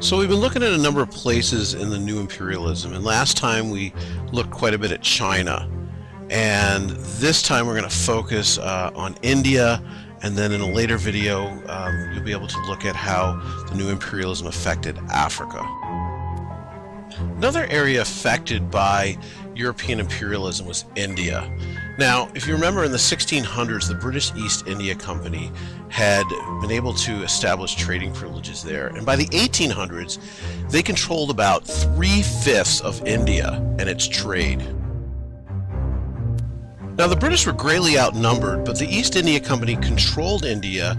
So we've been looking at a number of places in the new imperialism, and last time we looked quite a bit at China, and this time we're going to focus on India, and then in a later video you'll be able to look at how the new imperialism affected Africa. Another area affected by European imperialism was India. Now, if you remember, in the 1600s, the British East India Company had been able to establish trading privileges there. And by the 1800s, they controlled about 3/5 of India and its trade. Now, the British were greatly outnumbered, but the East India Company controlled India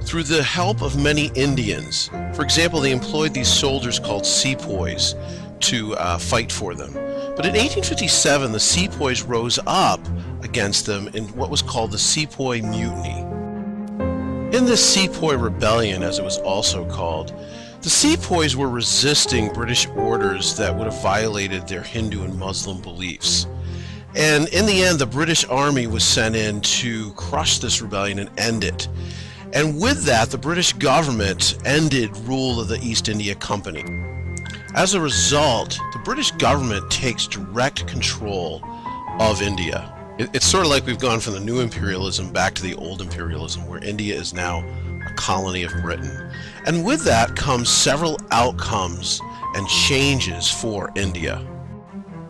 through the help of many Indians. For example, they employed these soldiers called sepoys to fight for them. But in 1857, the sepoys rose up against them in what was called the Sepoy Mutiny. In this Sepoy Rebellion, as it was also called, the sepoys were resisting British orders that would have violated their Hindu and Muslim beliefs. And in the end, the British Army was sent in to crush this rebellion and end it. And with that, the British government ended rule of the East India Company. As a result, the British government takes direct control of India. It's sort of like we've gone from the new imperialism back to the old imperialism, where India is now a colony of Britain. And with that comes several outcomes and changes for India.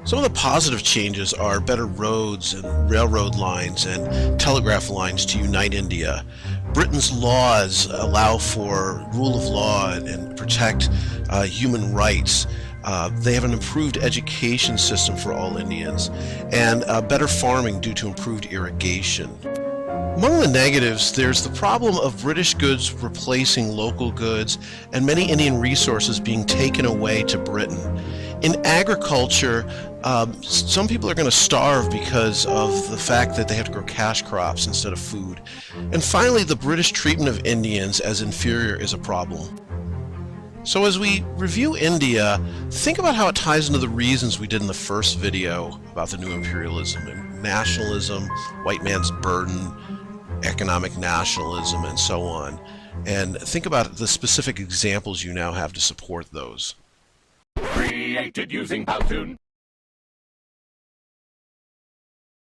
Some of the positive changes are better roads and railroad lines and telegraph lines to unite India. Britain's laws allow for rule of law and protect human rights. They have an improved education system for all Indians and better farming due to improved irrigation. Among the negatives, there's the problem of British goods replacing local goods and many Indian resources being taken away to Britain. In agriculture, some people are going to starve because of the fact that they have to grow cash crops instead of food. And finally, the British treatment of Indians as inferior is a problem. So as we review India, think about how it ties into the reasons we did in the first video about the new imperialism and nationalism, white man's burden, economic nationalism, and so on. And think about the specific examples you now have to support those. Created using Powtoon.